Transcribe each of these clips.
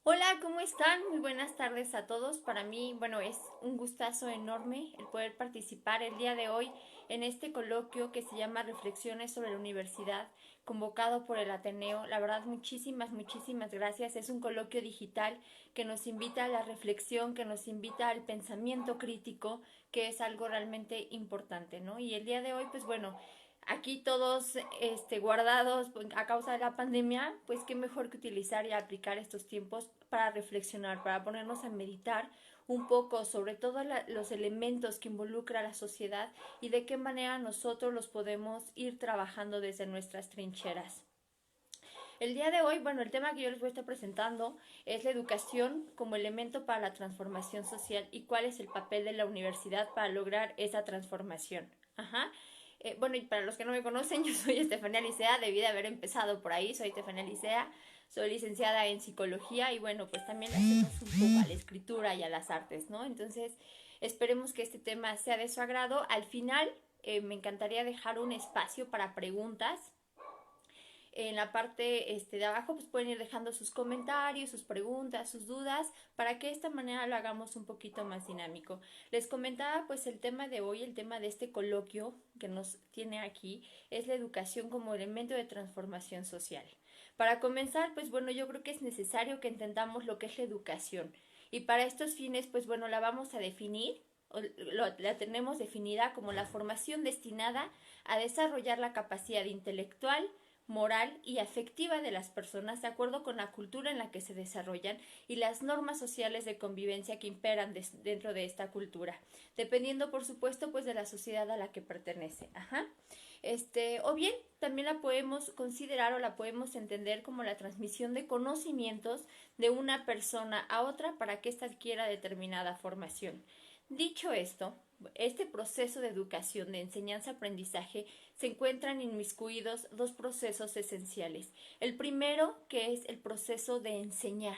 Hola, ¿cómo están? Muy buenas tardes a todos. Para mí, bueno, es un gustazo enorme el poder participar el día de hoy en este coloquio que se llama Reflexiones sobre la Universidad, convocado por el Ateneo. La verdad, muchísimas gracias. Es un coloquio digital que nos invita a la reflexión, que nos invita al pensamiento crítico, que es algo realmente importante, ¿no? Y el día de hoy, pues bueno, aquí todos guardados a causa de la pandemia, pues qué mejor que utilizar y aplicar estos tiempos para reflexionar, para ponernos a meditar un poco sobre todos los elementos que involucra la sociedad y de qué manera nosotros los podemos ir trabajando desde nuestras trincheras. El día de hoy, bueno, el tema que yo les voy a estar presentando es la educación como elemento para la transformación social y cuál es el papel de la universidad para lograr esa transformación. Ajá. Bueno, y para los que no me conocen, yo soy Estefanía Licea, debí de haber empezado por ahí, soy Estefanía Licea, soy licenciada en psicología y bueno, pues también hacemos un poco a la escritura y a las artes, ¿no? Entonces, esperemos que este tema sea de su agrado. Al final, me encantaría dejar un espacio para preguntas en la parte de abajo pues pueden ir dejando sus comentarios, sus preguntas, sus dudas, para que de esta manera lo hagamos un poquito más dinámico. Les comentaba pues el tema de hoy, el tema de este coloquio que nos tiene aquí, es la educación como elemento de transformación social. Para comenzar, pues bueno, yo creo que es necesario que entendamos lo que es la educación. Y para estos fines, pues bueno, la vamos a definir, la tenemos definida como la formación destinada a desarrollar la capacidad intelectual, moral y afectiva de las personas de acuerdo con la cultura en la que se desarrollan y las normas sociales de convivencia que imperan dentro de esta cultura, dependiendo por supuesto pues de la sociedad a la que pertenece. Ajá. O bien también la podemos considerar o la podemos entender como la transmisión de conocimientos de una persona a otra para que ésta adquiera determinada formación. Dicho esto, este proceso de educación, de enseñanza-aprendizaje, se encuentran inmiscuidos dos procesos esenciales. El primero, que es el proceso de enseñar.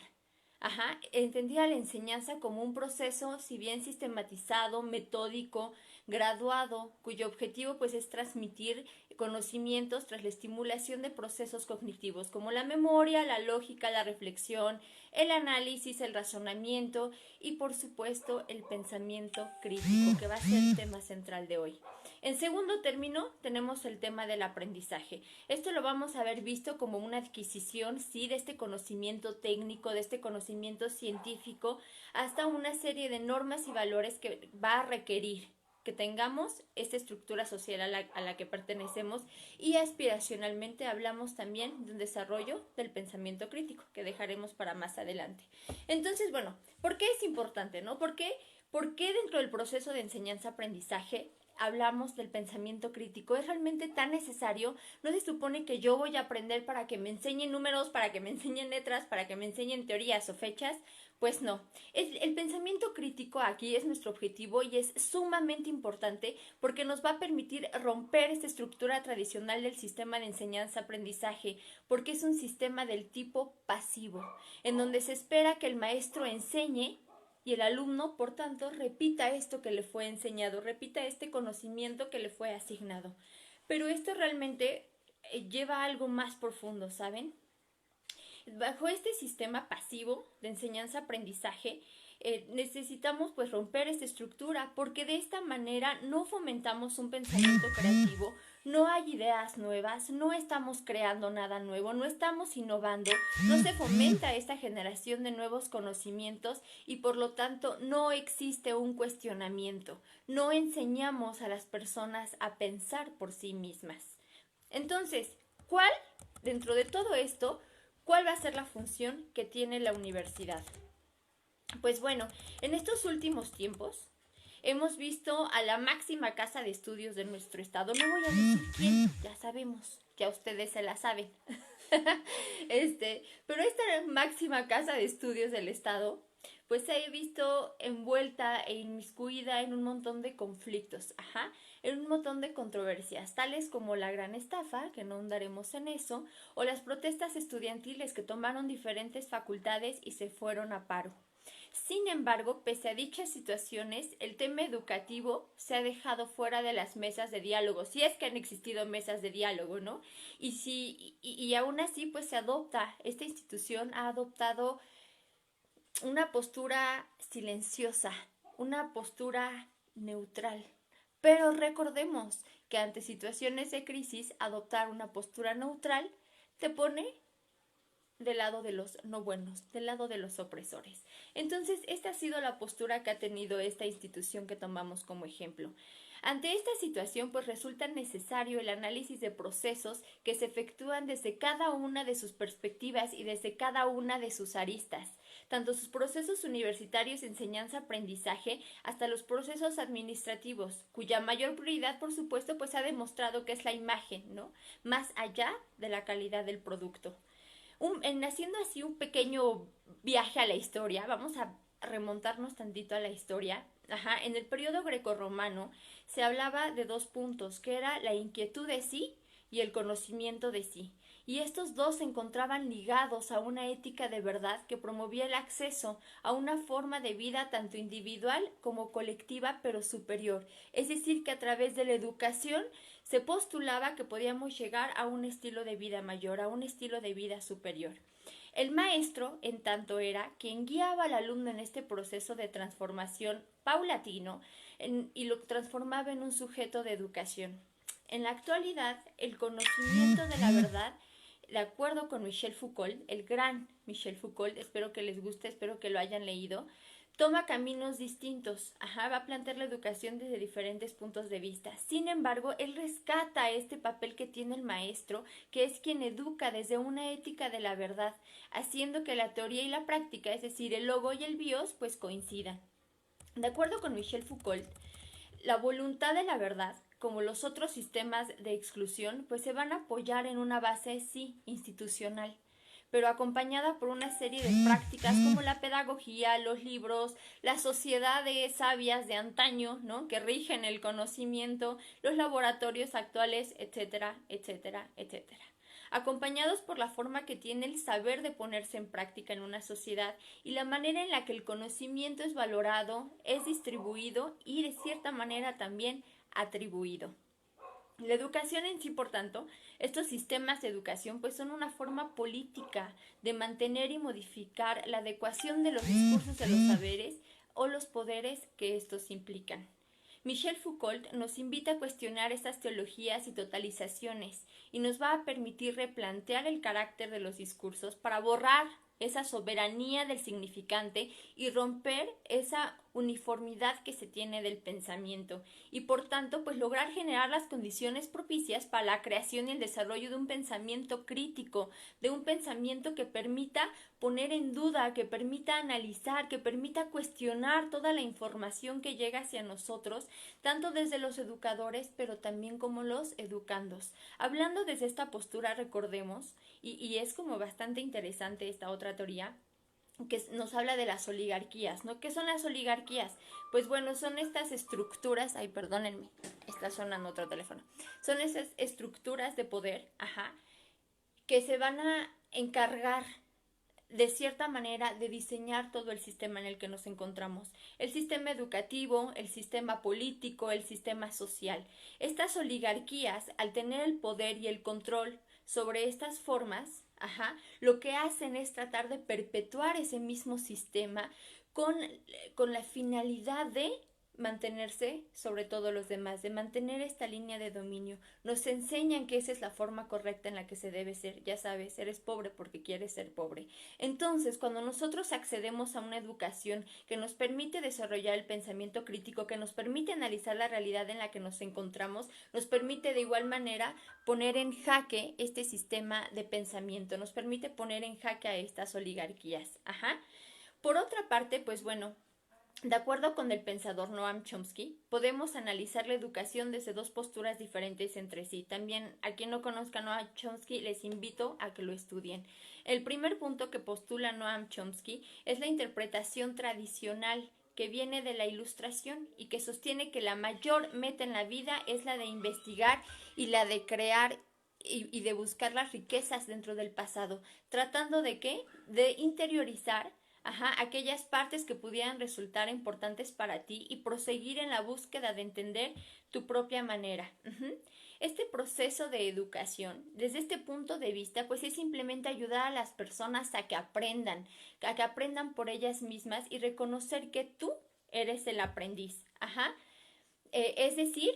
Ajá, entendía la enseñanza como un proceso, si bien sistematizado, metódico, graduado, cuyo objetivo pues es transmitir conocimientos tras la estimulación de procesos cognitivos como la memoria, la lógica, la reflexión, el análisis, el razonamiento y por supuesto el pensamiento crítico, que va a ser el tema central de hoy. En segundo término, tenemos el tema del aprendizaje. Esto lo vamos a ver visto como una adquisición, sí, de este conocimiento técnico, de este conocimiento científico, hasta una serie de normas y valores que va a requerir que tengamos esta estructura social a la que pertenecemos y aspiracionalmente hablamos también de un desarrollo del pensamiento crítico que dejaremos para más adelante. Entonces, bueno, ¿por qué es importante, no? ¿Por qué dentro del proceso de enseñanza-aprendizaje hablamos del pensamiento crítico? ¿Es realmente tan necesario? ¿No se supone que yo voy a aprender para que me enseñen números, para que me enseñen letras, para que me enseñen teorías o fechas? Pues no. El pensamiento crítico aquí es nuestro objetivo y es sumamente importante porque nos va a permitir romper esta estructura tradicional del sistema de enseñanza-aprendizaje, porque es un sistema del tipo pasivo, en donde se espera que el maestro enseñe y el alumno, por tanto, repita esto que le fue enseñado, repita este conocimiento que le fue asignado. Pero esto realmente lleva a algo más profundo, ¿saben? Bajo este sistema pasivo de enseñanza-aprendizaje, necesitamos pues romper esta estructura porque de esta manera no fomentamos un pensamiento creativo, no hay ideas nuevas, no estamos creando nada nuevo, no estamos innovando, no se fomenta esta generación de nuevos conocimientos y por lo tanto no existe un cuestionamiento, no enseñamos a las personas a pensar por sí mismas. Entonces, ¿cuál, dentro de todo esto, cuál va a ser la función que tiene la universidad? Pues bueno, en estos últimos tiempos hemos visto a la máxima casa de estudios de nuestro estado. No voy a decir quién, ya sabemos, ya ustedes se la saben. Pero esta máxima casa de estudios del estado pues se ha visto envuelta e inmiscuida en un montón de conflictos, ajá, en un montón de controversias, tales como la gran estafa, que no ahondaremos en eso, o las protestas estudiantiles que tomaron diferentes facultades y se fueron a paro. Sin embargo, pese a dichas situaciones, el tema educativo se ha dejado fuera de las mesas de diálogo, si es que han existido mesas de diálogo, ¿no? Y aún así, pues se adopta, esta institución ha adoptado una postura silenciosa, una postura neutral. Pero recordemos que ante situaciones de crisis, adoptar una postura neutral te pone del lado de los no buenos, del lado de los opresores. Entonces, esta ha sido la postura que ha tenido esta institución que tomamos como ejemplo. Ante esta situación, pues resulta necesario el análisis de procesos que se efectúan desde cada una de sus perspectivas y desde cada una de sus aristas, tanto sus procesos universitarios de enseñanza-aprendizaje hasta los procesos administrativos, cuya mayor prioridad, por supuesto, pues ha demostrado que es la imagen, ¿no? Más allá de la calidad del producto. Haciendo así un pequeño viaje a la historia, vamos a remontarnos tantito a la historia. Ajá, en el periodo grecorromano se hablaba de dos puntos, que era la inquietud de sí y el conocimiento de sí. Y estos dos se encontraban ligados a una ética de verdad que promovía el acceso a una forma de vida tanto individual como colectiva, pero superior. Es decir, que a través de la educación se postulaba que podíamos llegar a un estilo de vida mayor, a un estilo de vida superior. El maestro, en tanto, era quien guiaba al alumno en este proceso de transformación paulatino y lo transformaba en un sujeto de educación. En la actualidad, el conocimiento de la verdad, de acuerdo con Michel Foucault, el gran Michel Foucault, espero que les guste, espero que lo hayan leído, toma caminos distintos. Ajá, va a plantear la educación desde diferentes puntos de vista. Sin embargo, él rescata este papel que tiene el maestro, que es quien educa desde una ética de la verdad, haciendo que la teoría y la práctica, es decir, el logo y el bios, pues coincidan. De acuerdo con Michel Foucault, la voluntad de la verdad, como los otros sistemas de exclusión, pues se van a apoyar en una base, sí, institucional, pero acompañada por una serie de prácticas como la pedagogía, los libros, las sociedades sabias de antaño, ¿no? Que rigen el conocimiento, los laboratorios actuales, etcétera, etcétera, etcétera. Acompañados por la forma que tiene el saber de ponerse en práctica en una sociedad y la manera en la que el conocimiento es valorado, es distribuido y de cierta manera también atribuido. La educación en sí, por tanto, estos sistemas de educación pues son una forma política de mantener y modificar la adecuación de los discursos de los saberes o los poderes que estos implican. Michel Foucault nos invita a cuestionar estas teologías y totalizaciones y nos va a permitir replantear el carácter de los discursos para borrar esa soberanía del significante y romper esa uniformidad que se tiene del pensamiento y por tanto pues lograr generar las condiciones propicias para la creación y el desarrollo de un pensamiento crítico, de un pensamiento que permita poner en duda, que permita analizar, que permita cuestionar toda la información que llega hacia nosotros, tanto desde los educadores pero también como los educandos. Hablando desde esta postura, recordemos, y es como bastante interesante esta otra teoría, que nos habla de las oligarquías, ¿no? ¿Qué son las oligarquías? Pues bueno, son estas estructuras, ay, perdónenme, está sonando otro teléfono, son esas estructuras de poder, ajá, que se van a encargar de cierta manera de diseñar todo el sistema en el que nos encontramos, el sistema educativo, el sistema político, el sistema social. Estas oligarquías, al tener el poder y el control sobre estas formas, ajá, lo que hacen es tratar de perpetuar ese mismo sistema con la finalidad de mantenerse sobre todos los demás, de mantener esta línea de dominio. Nos enseñan que esa es la forma correcta en la que se debe ser. Ya sabes, eres pobre porque quieres ser pobre. Entonces, cuando nosotros accedemos a una educación que nos permite desarrollar el pensamiento crítico, que nos permite analizar la realidad en la que nos encontramos, nos permite de igual manera poner en jaque este sistema de pensamiento, nos permite poner en jaque a estas oligarquías. Ajá. Por otra parte, pues bueno, de acuerdo con el pensador Noam Chomsky, podemos analizar la educación desde dos posturas diferentes entre sí. También, a quien no conozca Noam Chomsky, les invito a que lo estudien. El primer punto que postula Noam Chomsky es la interpretación tradicional que viene de la ilustración y que sostiene que la mayor meta en la vida es la de investigar y la de crear y de buscar las riquezas dentro del pasado, tratando de ¿qué? De interiorizar aquellas partes que pudieran resultar importantes para ti y proseguir en la búsqueda de entender tu propia manera. Este proceso de educación, desde este punto de vista, pues es simplemente ayudar a las personas a que aprendan por ellas mismas y reconocer que tú eres el aprendiz. Ajá. Es decir,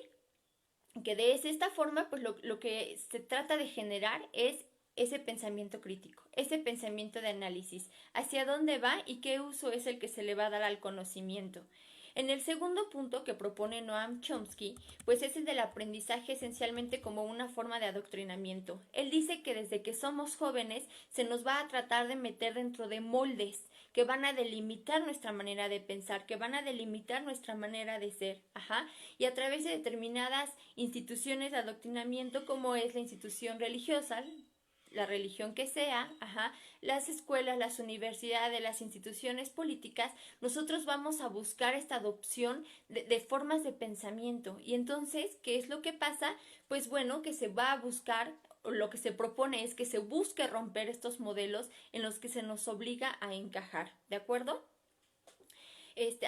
que de esta forma, pues lo que se trata de generar es ese pensamiento crítico, ese pensamiento de análisis, hacia dónde va y qué uso es el que se le va a dar al conocimiento. En el segundo punto que propone Noam Chomsky, pues es el del aprendizaje esencialmente como una forma de adoctrinamiento. Él dice que desde que somos jóvenes se nos va a tratar de meter dentro de moldes que van a delimitar nuestra manera de pensar, que van a delimitar nuestra manera de ser, ajá, y a través de determinadas instituciones de adoctrinamiento como es la institución religiosa, la religión que sea, ajá, las escuelas, las universidades, las instituciones políticas, nosotros vamos a buscar esta adopción de formas de pensamiento. Y entonces, ¿qué es lo que pasa? Pues bueno, que se va a buscar, lo que se propone es que se busque romper estos modelos en los que se nos obliga a encajar, ¿de acuerdo?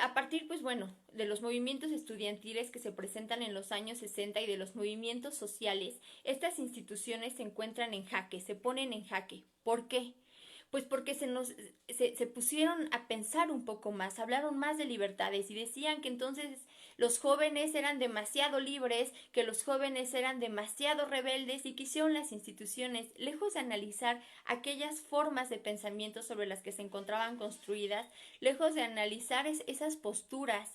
A partir, pues bueno, de los movimientos estudiantiles que se presentan en los años 60 y de los movimientos sociales, estas instituciones se encuentran en jaque, se ponen en jaque. ¿Por qué? Pues porque se pusieron a pensar un poco más, hablaron más de libertades y decían que entonces los jóvenes eran demasiado libres, que los jóvenes eran demasiado rebeldes y que hicieron las instituciones, lejos de analizar aquellas formas de pensamiento sobre las que se encontraban construidas, lejos de analizar esas posturas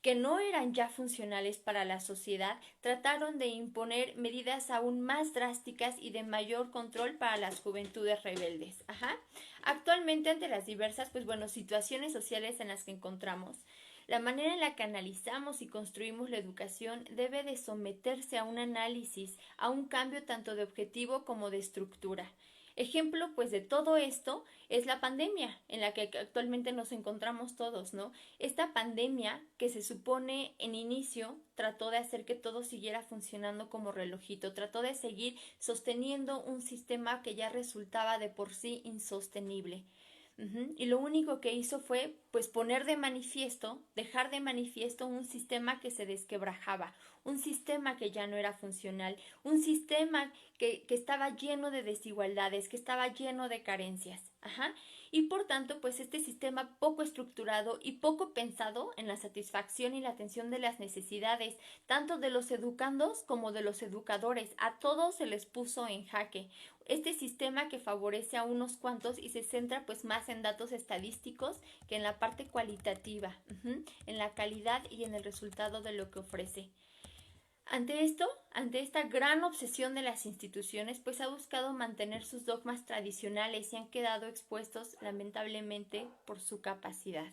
que no eran ya funcionales para la sociedad, trataron de imponer medidas aún más drásticas y de mayor control para las juventudes rebeldes. Ajá. Actualmente, ante las diversas, pues bueno, situaciones sociales en las que encontramos, la manera en la que analizamos y construimos la educación debe de someterse a un análisis, a un cambio tanto de objetivo como de estructura. Ejemplo, pues, de todo esto es la pandemia en la que actualmente nos encontramos todos, ¿no? Esta pandemia que se supone en inicio trató de hacer que todo siguiera funcionando como relojito, trató de seguir sosteniendo un sistema que ya resultaba de por sí insostenible. Y lo único que hizo fue pues poner de manifiesto, dejar de manifiesto un sistema que se desquebrajaba, un sistema que ya no era funcional, un sistema que estaba lleno de desigualdades, que estaba lleno de carencias. Ajá. Y por tanto, pues este sistema poco estructurado y poco pensado en la satisfacción y la atención de las necesidades, tanto de los educandos como de los educadores, a todos se les puso en jaque. Este sistema que favorece a unos cuantos y se centra pues más en datos estadísticos que en la parte cualitativa, en la calidad y en el resultado de lo que ofrece. Ante esto, ante esta gran obsesión de las instituciones, pues ha buscado mantener sus dogmas tradicionales y han quedado expuestos lamentablemente por su capacidad.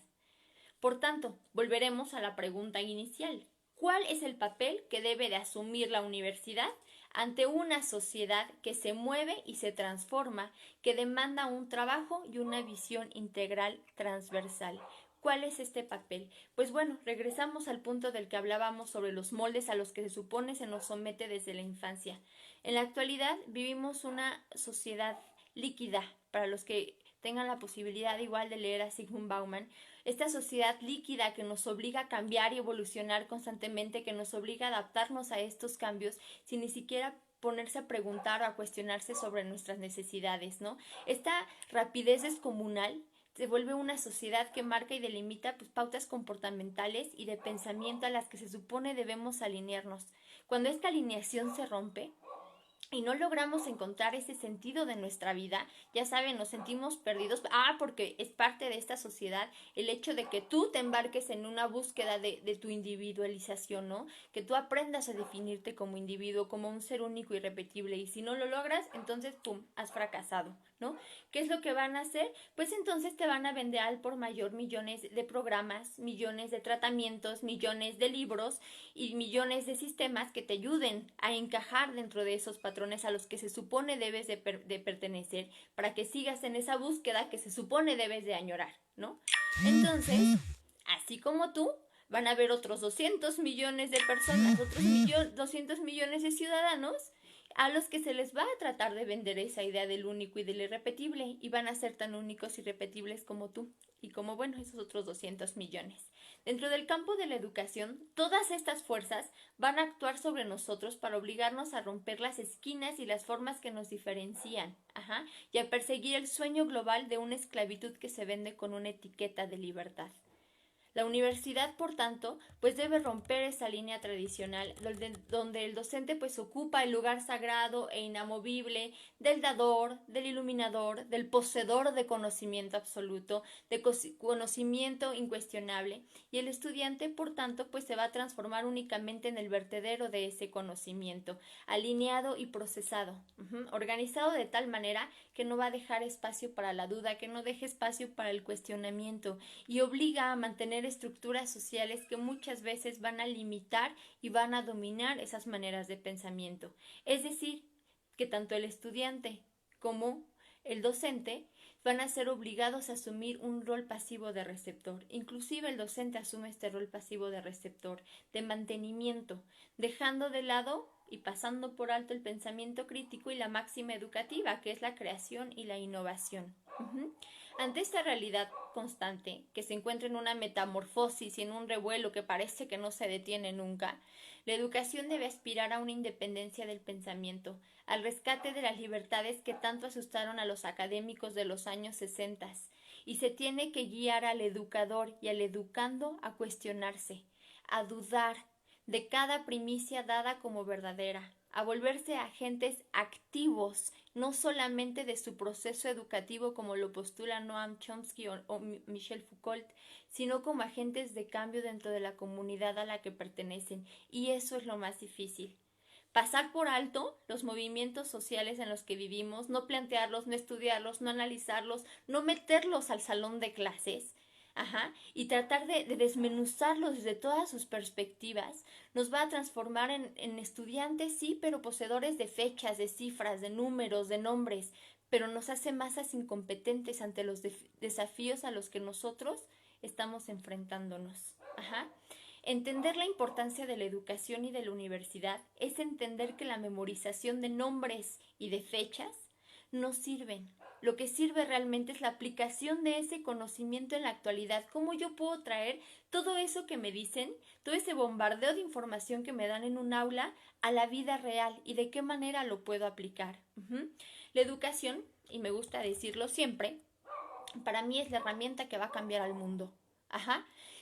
Por tanto, volveremos a la pregunta inicial. ¿Cuál es el papel que debe de asumir la universidad ante una sociedad que se mueve y se transforma, que demanda un trabajo y una visión integral transversal? ¿Cuál es este papel? Pues bueno, regresamos al punto del que hablábamos sobre los moldes a los que se supone se nos somete desde la infancia. En la actualidad vivimos una sociedad líquida, para los que tengan la posibilidad igual de leer a Zygmunt Bauman, esta sociedad líquida que nos obliga a cambiar y evolucionar constantemente, que nos obliga a adaptarnos a estos cambios sin ni siquiera ponerse a preguntar o a cuestionarse sobre nuestras necesidades, ¿no? Esta rapidez descomunal se vuelve una sociedad que marca y delimita pues, pautas comportamentales y de pensamiento a las que se supone debemos alinearnos. Cuando esta alineación se rompe, y no logramos encontrar ese sentido de nuestra vida, ya saben, nos sentimos perdidos, porque es parte de esta sociedad el hecho de que tú te embarques en una búsqueda de tu individualización, ¿no? Que tú aprendas a definirte como individuo, como un ser único y irrepetible, y si no lo logras, entonces, ¡pum!, has fracasado, ¿no? ¿Qué es lo que van a hacer? Pues entonces te van a vender al por mayor millones de programas, millones de tratamientos, millones de libros y millones de sistemas que te ayuden a encajar dentro de esos patrones a los que se supone debes de pertenecer para que sigas en esa búsqueda que se supone debes de añorar, ¿no? Entonces, así como tú, van a haber otros 200 millones de personas, otros 200 millones de ciudadanos a los que se les va a tratar de vender esa idea del único y del irrepetible, y van a ser tan únicos y irrepetibles como tú, y como, bueno, esos otros 200 millones. Dentro del campo de la educación, todas estas fuerzas van a actuar sobre nosotros para obligarnos a romper las esquinas y las formas que nos diferencian, y a perseguir el sueño global de una esclavitud que se vende con una etiqueta de libertad. La universidad, por tanto, pues debe romper esa línea tradicional donde el docente pues ocupa el lugar sagrado e inamovible del dador, del iluminador, del poseedor de conocimiento absoluto, de conocimiento incuestionable, y el estudiante, por tanto, pues se va a transformar únicamente en el vertedero de ese conocimiento, alineado y procesado, organizado de tal manera que no va a dejar espacio para la duda, que no deje espacio para el cuestionamiento, y obliga a mantener estructuras sociales que muchas veces van a limitar y van a dominar esas maneras de pensamiento. Es decir, que tanto el estudiante como el docente van a ser obligados a asumir un rol pasivo de receptor. Inclusive el docente asume este rol pasivo de receptor, de mantenimiento, dejando de lado y pasando por alto el pensamiento crítico y la máxima educativa, que es la creación y la innovación. Ante esta realidad constante, que se encuentra en una metamorfosis y en un revuelo que parece que no se detiene nunca, la educación debe aspirar a una independencia del pensamiento, al rescate de las libertades que tanto asustaron a los académicos de los años 60, y se tiene que guiar al educador y al educando a cuestionarse, a dudar de cada primicia dada como verdadera, a volverse agentes activos, no solamente de su proceso educativo como lo postula Noam Chomsky o Michel Foucault, sino como agentes de cambio dentro de la comunidad a la que pertenecen, y eso es lo más difícil. Pasar por alto los movimientos sociales en los que vivimos, no plantearlos, no estudiarlos, no analizarlos, no meterlos al salón de clases, y tratar de desmenuzarlos desde todas sus perspectivas, nos va a transformar en estudiantes, sí, pero poseedores de fechas, de cifras, de números, de nombres, pero nos hace masas incompetentes ante los desafíos a los que nosotros estamos enfrentándonos. Entender la importancia de la educación y de la universidad es entender que la memorización de nombres y de fechas no sirven. Lo que sirve realmente es la aplicación de ese conocimiento en la actualidad. ¿Cómo yo puedo traer todo eso que me dicen, todo ese bombardeo de información que me dan en un aula a la vida real y de qué manera lo puedo aplicar? La educación, y me gusta decirlo siempre, para mí es la herramienta que va a cambiar al mundo.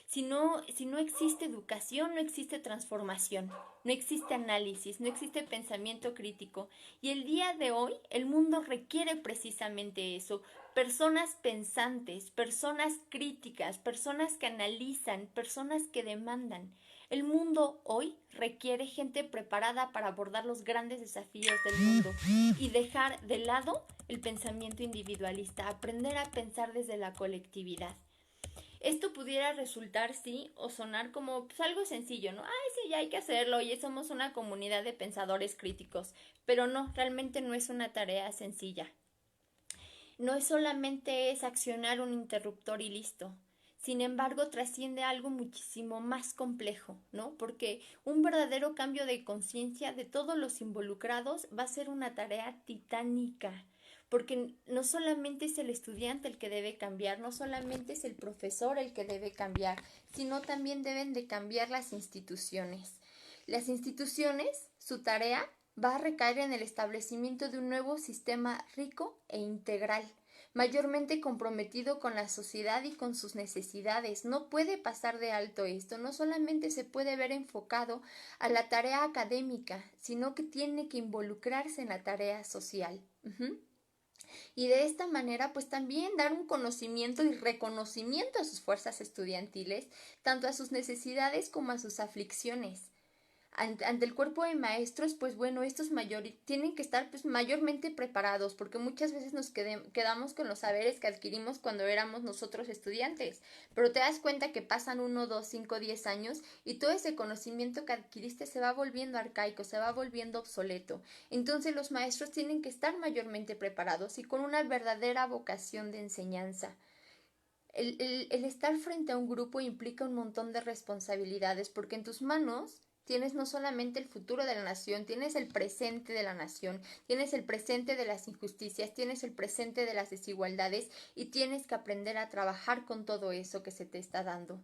Si no existe educación, no existe transformación, no existe análisis, no existe pensamiento crítico. Y el día de hoy el mundo requiere precisamente eso. Personas pensantes, personas críticas, personas que analizan, personas que demandan. El mundo hoy requiere gente preparada para abordar los grandes desafíos del mundo y dejar de lado el pensamiento individualista, aprender a pensar desde la colectividad. Esto pudiera resultar, sí, o sonar como pues, algo sencillo, ¿no? Ay, sí, ya hay que hacerlo, y somos una comunidad de pensadores críticos. Pero no, realmente no es una tarea sencilla. No es solamente es accionar un interruptor y listo. Sin embargo, trasciende algo muchísimo más complejo, ¿no? Porque un verdadero cambio de conciencia de todos los involucrados va a ser una tarea titánica, porque no solamente es el estudiante el que debe cambiar, no solamente es el profesor el que debe cambiar, sino también deben de cambiar las instituciones. Las instituciones, su tarea va a recaer en el establecimiento de un nuevo sistema rico e integral, mayormente comprometido con la sociedad y con sus necesidades. No puede pasar de alto esto, no solamente se puede ver enfocado a la tarea académica, sino que tiene que involucrarse en la tarea social. Y de esta manera pues también dar un conocimiento y reconocimiento a sus fuerzas estudiantiles, tanto a sus necesidades como a sus aflicciones. Ante el cuerpo de maestros, pues bueno, estos tienen que estar pues mayormente preparados, porque muchas veces nos quedamos con los saberes que adquirimos cuando éramos nosotros estudiantes, pero te das cuenta que pasan 1, 2, 5, 10 años y todo ese conocimiento que adquiriste se va volviendo arcaico, se va volviendo obsoleto. Entonces los maestros tienen que estar mayormente preparados y con una verdadera vocación de enseñanza. El estar frente a un grupo implica un montón de responsabilidades, porque en tus manos Tienes no solamente el futuro de la nación, tienes el presente de la nación, tienes el presente de las injusticias, tienes el presente de las desigualdades y tienes que aprender a trabajar con todo eso que se te está dando.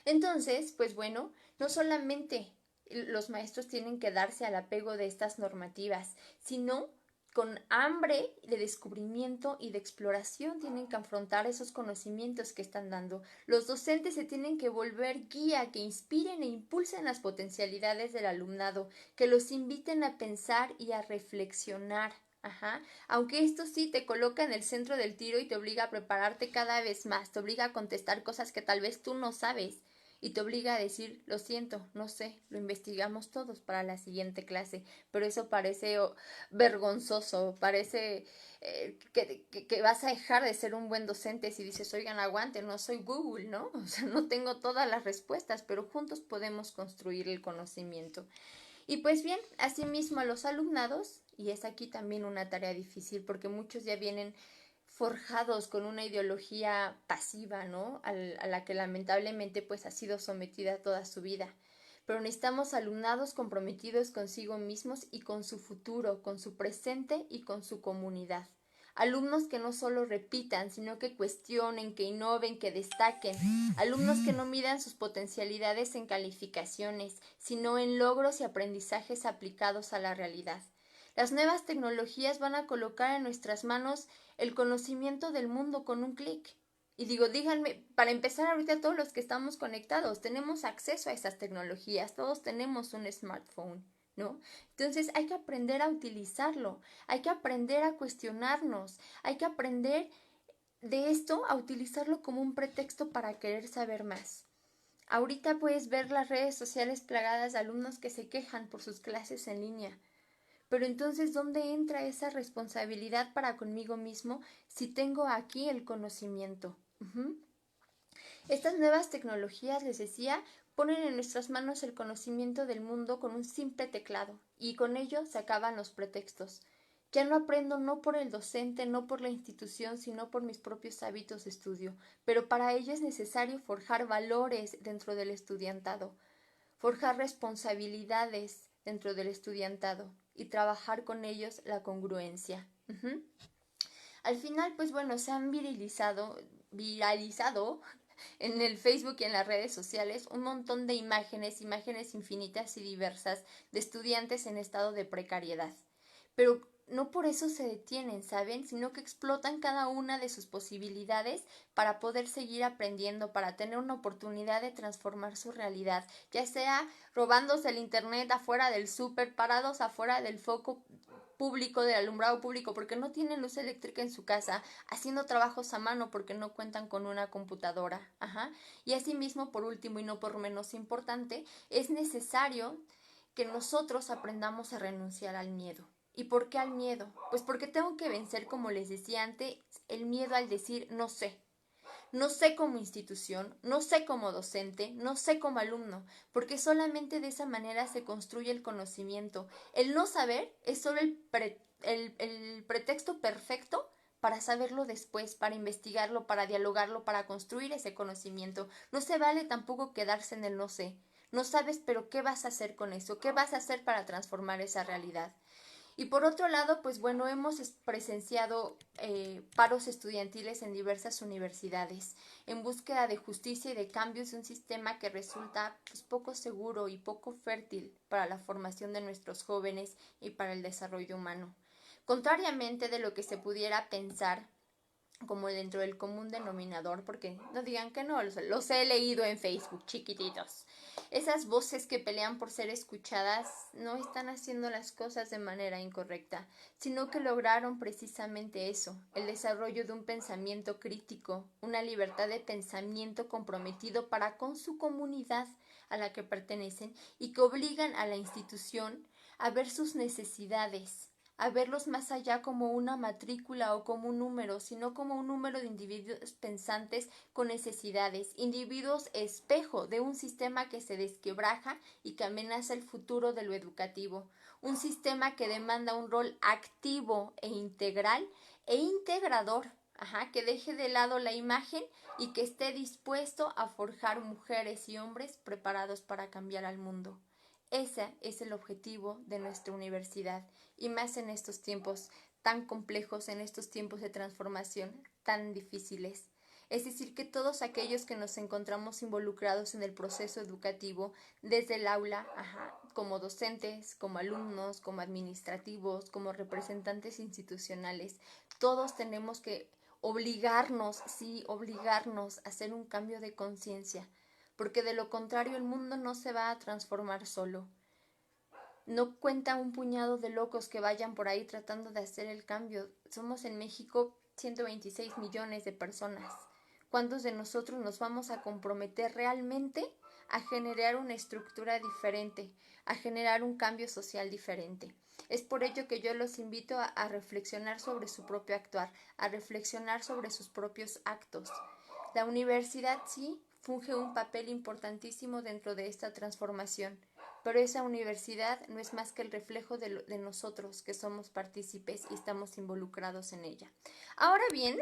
Entonces, pues bueno, no solamente los maestros tienen que darse al apego de estas normativas, sino con hambre de descubrimiento y de exploración tienen que afrontar esos conocimientos que están dando. Los docentes se tienen que volver guía, que inspiren e impulsen las potencialidades del alumnado, que los inviten a pensar y a reflexionar. Ajá. Aunque esto sí te coloca en el centro del tiro y te obliga a prepararte cada vez más, te obliga a contestar cosas que tal vez tú no sabes y te obliga a decir, lo siento, no sé, lo investigamos todos para la siguiente clase, pero eso parece vergonzoso, parece que vas a dejar de ser un buen docente si dices, oigan, aguante, no soy Google, ¿no? O sea, no tengo todas las respuestas, pero juntos podemos construir el conocimiento. Y pues bien, asimismo a los alumnados, y es aquí también una tarea difícil porque muchos ya vienen forjados con una ideología pasiva, ¿no? A la que lamentablemente pues ha sido sometida toda su vida. Pero necesitamos alumnados comprometidos consigo mismos y con su futuro, con su presente y con su comunidad. Alumnos que no solo repitan, sino que cuestionen, que innoven, que destaquen. Alumnos que no midan sus potencialidades en calificaciones, sino en logros y aprendizajes aplicados a la realidad. Las nuevas tecnologías van a colocar en nuestras manos el conocimiento del mundo con un clic. Y digo, díganme, para empezar ahorita todos los que estamos conectados, tenemos acceso a esas tecnologías, todos tenemos un smartphone, ¿no? Entonces hay que aprender a utilizarlo, hay que aprender a cuestionarnos, hay que aprender de esto a utilizarlo como un pretexto para querer saber más. Ahorita puedes ver las redes sociales plagadas de alumnos que se quejan por sus clases en línea. Pero entonces, ¿dónde entra esa responsabilidad para conmigo mismo si tengo aquí el conocimiento? Estas nuevas tecnologías, les decía, ponen en nuestras manos el conocimiento del mundo con un simple teclado y con ello se acaban los pretextos. Ya no aprendo no por el docente, no por la institución, sino por mis propios hábitos de estudio, pero para ello es necesario forjar valores dentro del estudiantado, forjar responsabilidades dentro del estudiantado y trabajar con ellos la congruencia. Al final, pues bueno, se han viralizado en el Facebook y en las redes sociales un montón de imágenes, imágenes infinitas y diversas de estudiantes en estado de precariedad. Pero no por eso se detienen, ¿saben? Sino que explotan cada una de sus posibilidades para poder seguir aprendiendo, para tener una oportunidad de transformar su realidad, ya sea robándose el internet afuera del súper, parados afuera del foco público, del alumbrado público, porque no tienen luz eléctrica en su casa, haciendo trabajos a mano porque no cuentan con una computadora. Ajá. Y asimismo, por último y no por menos importante, es necesario que nosotros aprendamos a renunciar al miedo. ¿Y por qué al miedo? Pues porque tengo que vencer, como les decía antes, el miedo al decir no sé. No sé como institución, no sé como docente, no sé como alumno, porque solamente de esa manera se construye el conocimiento. El no saber es solo el pretexto perfecto para saberlo después, para investigarlo, para dialogarlo, para construir ese conocimiento. No se vale tampoco quedarse en el no sé. No sabes, pero ¿qué vas a hacer con eso? ¿Qué vas a hacer para transformar esa realidad? Y por otro lado, pues bueno, hemos presenciado paros estudiantiles en diversas universidades en búsqueda de justicia y de cambios de un sistema que resulta pues, poco seguro y poco fértil para la formación de nuestros jóvenes y para el desarrollo humano. Contrariamente de lo que se pudiera pensar, como dentro del común denominador, porque no digan que no, los he leído en Facebook, chiquititos. Esas voces que pelean por ser escuchadas no están haciendo las cosas de manera incorrecta, sino que lograron precisamente eso, el desarrollo de un pensamiento crítico, una libertad de pensamiento comprometido para con su comunidad a la que pertenecen y que obligan a la institución a ver sus necesidades, a verlos más allá como una matrícula o como un número, sino como un número de individuos pensantes con necesidades, individuos espejo de un sistema que se desquebraja y que amenaza el futuro de lo educativo, un sistema que demanda un rol activo e integral e integrador. que deje de lado la imagen y que esté dispuesto a forjar mujeres y hombres preparados para cambiar al mundo. Ese es el objetivo de nuestra universidad, y más en estos tiempos tan complejos, en estos tiempos de transformación tan difíciles. Es decir, que todos aquellos que nos encontramos involucrados en el proceso educativo, desde el aula, como docentes, como alumnos, como administrativos, como representantes institucionales, todos tenemos que obligarnos a hacer un cambio de conciencia, porque de lo contrario el mundo no se va a transformar solo. No cuenta un puñado de locos que vayan por ahí tratando de hacer el cambio. Somos en México 126 millones de personas. ¿Cuántos de nosotros nos vamos a comprometer realmente a generar una estructura diferente, a generar un cambio social diferente? Es por ello que yo los invito a reflexionar sobre su propio actuar, a reflexionar sobre sus propios actos. La universidad sí funge un papel importantísimo dentro de esta transformación, pero esa universidad no es más que el reflejo de nosotros, que somos partícipes y estamos involucrados en ella. Ahora bien,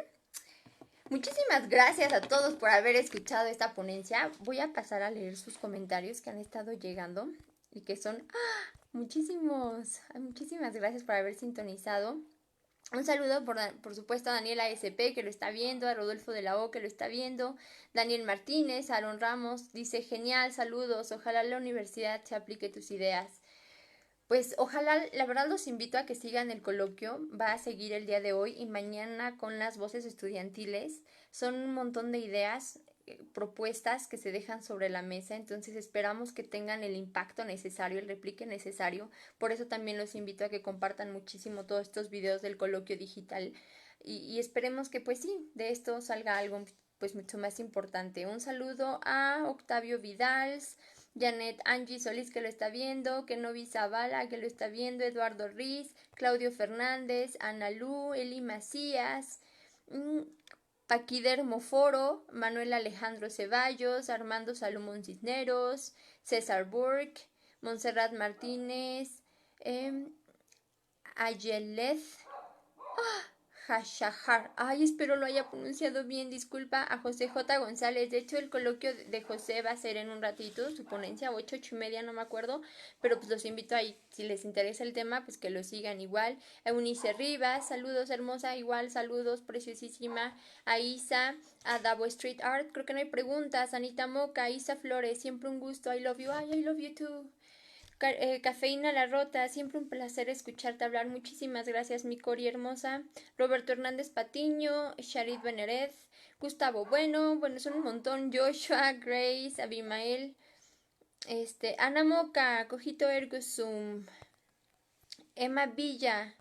muchísimas gracias a todos por haber escuchado esta ponencia. Voy a pasar a leer sus comentarios que han estado llegando y que son muchísimos. Muchísimas gracias por haber sintonizado. Un saludo por supuesto a Daniela SP que lo está viendo, a Rodolfo de la O que lo está viendo, Daniel Martínez, Aaron Ramos dice genial, saludos, ojalá la universidad se aplique tus ideas. Pues ojalá, la verdad los invito a que sigan el coloquio, va a seguir el día de hoy y mañana con las voces estudiantiles. Son un montón de ideas, propuestas que se dejan sobre la mesa, entonces esperamos que tengan el impacto necesario, el replique necesario. Por eso también los invito a que compartan muchísimo todos estos videos del coloquio digital y esperemos que pues sí, de esto salga algo pues mucho más importante. Un saludo a Octavio Vidals, Janet Angie Solís que lo está viendo, Kenobi Zavala que lo está viendo, Eduardo Riz, Claudio Fernández, Ana Lu, Eli Macías, Paquidermo Foro, Manuel Alejandro Ceballos, Armando Salomón Cisneros, César Burke, Montserrat Martínez, Ayeleth Hashahar. Ay, espero lo haya pronunciado bien. Disculpa a José J. González. De hecho, el coloquio de José va a ser en un ratito, su ponencia, 8:30, no me acuerdo. Pero pues los invito ahí, si les interesa el tema, pues que lo sigan igual. Eunice Rivas, saludos, hermosa, igual, saludos, preciosísima. A Isa, a Davo Street Art, creo que no hay preguntas. Anita Moca, Isa Flores, siempre un gusto. I love you. Ay, I love you too. Cafeína La Rota, siempre un placer escucharte hablar. Muchísimas gracias, mi Cori hermosa. Roberto Hernández Patiño, Sharid Beneret, Gustavo bueno, son un montón. Joshua, Grace, Abimael, Ana Moca, Cojito Ergosum, Emma Villa,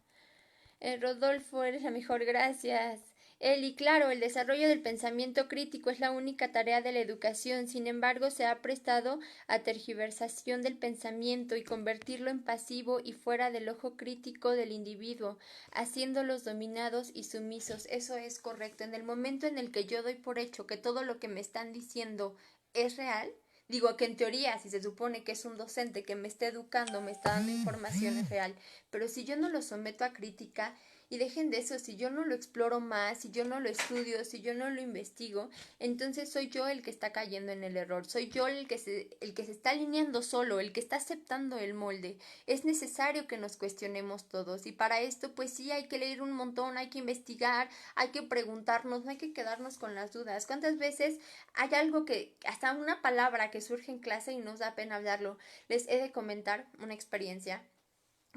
Rodolfo, eres la mejor, gracias. Eli, claro, el desarrollo del pensamiento crítico es la única tarea de la educación, sin embargo, se ha prestado a tergiversación del pensamiento y convertirlo en pasivo y fuera del ojo crítico del individuo, haciéndolos dominados y sumisos. Eso es correcto. En el momento en el que yo doy por hecho que todo lo que me están diciendo es real, digo que en teoría, si se supone que es un docente que me está educando, me está dando información es real, pero si yo no lo someto a crítica, y dejen de eso, si yo no lo exploro más, si yo no lo estudio, si yo no lo investigo, entonces soy yo el que está cayendo en el error, soy yo el que se está alineando solo, el que está aceptando el molde. Es necesario que nos cuestionemos todos y para esto pues sí hay que leer un montón, hay que investigar, hay que preguntarnos, no hay que quedarnos con las dudas. ¿Cuántas veces hay algo que, hasta una palabra que surge en clase y nos da pena hablarlo? Les he de comentar una experiencia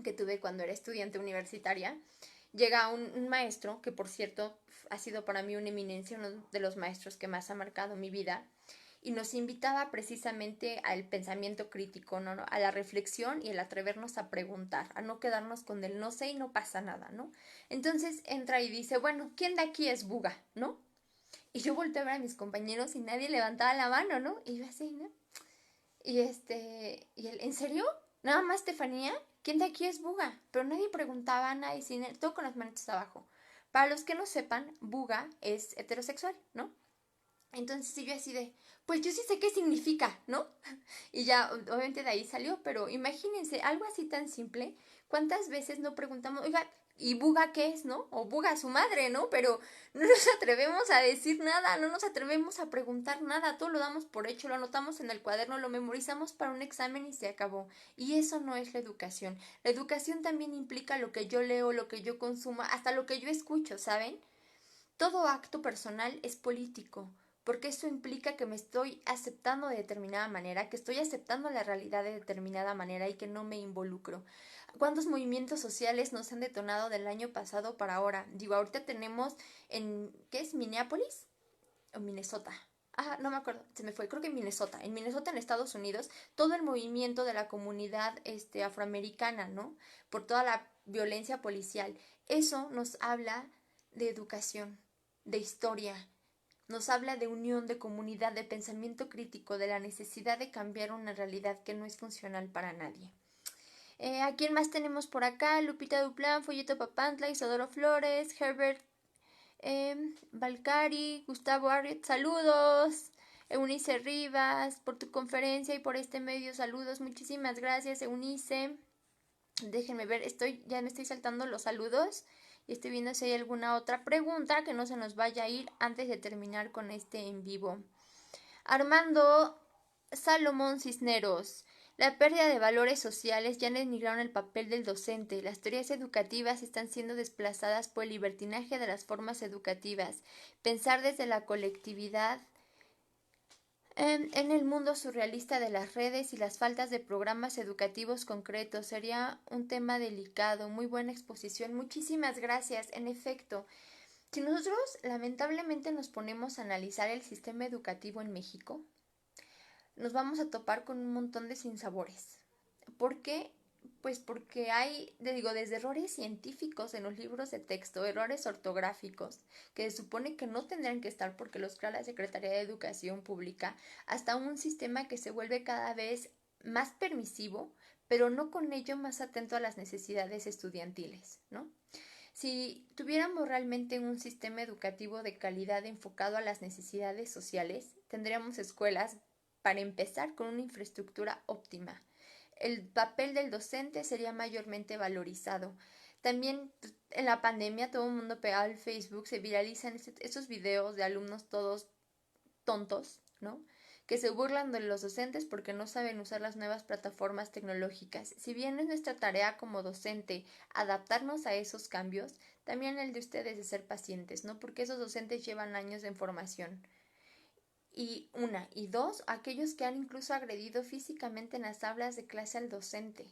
que tuve cuando era estudiante universitaria. Llega un maestro, que por cierto ha sido para mí una eminencia, uno de los maestros que más ha marcado mi vida, y nos invitaba precisamente al pensamiento crítico, ¿no? A la reflexión y el atrevernos a preguntar, a no quedarnos con el no sé y no pasa nada, ¿no? Entonces entra y dice, bueno, ¿quién de aquí es Buga, no? Y yo volteé a ver a mis compañeros y nadie levantaba la mano, ¿no? Y yo así, ¿no? Y y él, ¿en serio? Nada más Estefanía, ¿quién de aquí es Buga? Pero nadie preguntaba, nadie, sin todo con las manitas abajo. Para los que no sepan, Buga es heterosexual, ¿no? Entonces yo así de, pues yo sí sé qué significa, ¿no? Y ya, obviamente de ahí salió, pero imagínense, algo así tan simple, ¿cuántas veces no preguntamos, oiga, ¿Y Buga qué es, no? O Buga su madre, ¿no? Pero no nos atrevemos a decir nada, no nos atrevemos a preguntar nada, todo lo damos por hecho, lo anotamos en el cuaderno, lo memorizamos para un examen y se acabó. Y eso no es la educación. La educación también implica lo que yo leo, lo que yo consumo, hasta lo que yo escucho, ¿saben? Todo acto personal es político, porque eso implica que me estoy aceptando de determinada manera, que estoy aceptando la realidad de determinada manera y que no me involucro. ¿Cuántos movimientos sociales nos han detonado del año pasado para ahora? Digo, ahorita tenemos en, ¿qué es? ¿Minneapolis? ¿O Minnesota? Ah, no me acuerdo, se me fue, creo que en Minnesota en Estados Unidos, todo el movimiento de la comunidad afroamericana, ¿no? Por toda la violencia policial. Eso nos habla de educación, de historia, nos habla de unión, de comunidad, de pensamiento crítico, de la necesidad de cambiar una realidad que no es funcional para nadie. ¿A quién más tenemos por acá? Lupita Duplán, Folleto Papantla, Isadoro Flores, Herbert Valcari, Gustavo Arriet, saludos. Eunice Rivas, por tu conferencia y por este medio, saludos. Muchísimas gracias, Eunice. Déjenme ver, ya me estoy saltando los saludos y estoy viendo si hay alguna otra pregunta que no se nos vaya a ir antes de terminar con este en vivo. Armando Salomón Cisneros. La pérdida de valores sociales ya denigraron el papel del docente. Las teorías educativas están siendo desplazadas por el libertinaje de las formas educativas. Pensar desde la colectividad en el mundo surrealista de las redes y las faltas de programas educativos concretos sería un tema delicado. Muy buena exposición. Muchísimas gracias. En efecto, si nosotros lamentablemente nos ponemos a analizar el sistema educativo en México, nos vamos a topar con un montón de sinsabores. ¿Por qué? Pues porque hay, desde errores científicos en los libros de texto, errores ortográficos, que se supone que no tendrían que estar porque los crea la Secretaría de Educación Pública, hasta un sistema que se vuelve cada vez más permisivo, pero no con ello más atento a las necesidades estudiantiles, ¿no? Si tuviéramos realmente un sistema educativo de calidad enfocado a las necesidades sociales, tendríamos escuelas, para empezar, con una infraestructura óptima. El papel del docente sería mayormente valorizado. También en la pandemia todo el mundo pegado al Facebook, se viralizan estos videos de alumnos todos tontos, ¿no? Que se burlan de los docentes porque no saben usar las nuevas plataformas tecnológicas. Si bien es nuestra tarea como docente adaptarnos a esos cambios, también el de ustedes de ser pacientes, ¿no? Porque esos docentes llevan años de formación. Y dos, aquellos que han incluso agredido físicamente en las aulas de clase al docente.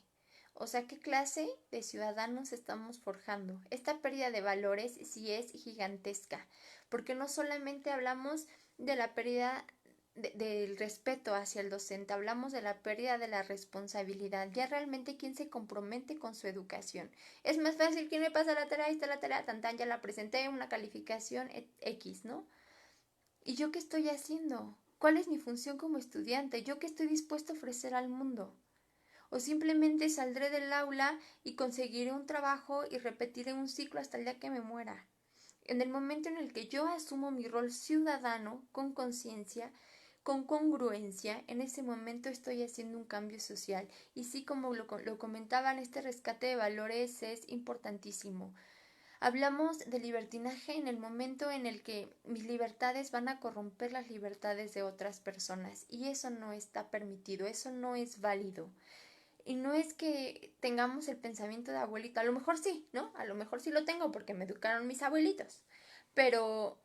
O sea, ¿qué clase de ciudadanos estamos forjando? Esta pérdida de valores sí es gigantesca, porque no solamente hablamos de la pérdida del respeto hacia el docente, hablamos de la pérdida de la responsabilidad, ya realmente quién se compromete con su educación. Es más fácil, ¿quién me pasa la tarea? Ahí está la tarea, tan, ya la presenté, una calificación X, ¿no? ¿Y yo qué estoy haciendo? ¿Cuál es mi función como estudiante? ¿Yo qué estoy dispuesto a ofrecer al mundo? ¿O simplemente saldré del aula y conseguiré un trabajo y repetiré un ciclo hasta el día que me muera? En el momento en el que yo asumo mi rol ciudadano con conciencia, con congruencia, en ese momento estoy haciendo un cambio social. Y sí, como lo comentaban, este rescate de valores es importantísimo. Hablamos de libertinaje en el momento en el que mis libertades van a corromper las libertades de otras personas y eso no está permitido, eso no es válido. Y no es que tengamos el pensamiento de abuelito, a lo mejor sí, ¿no? A lo mejor sí lo tengo porque me educaron mis abuelitos, pero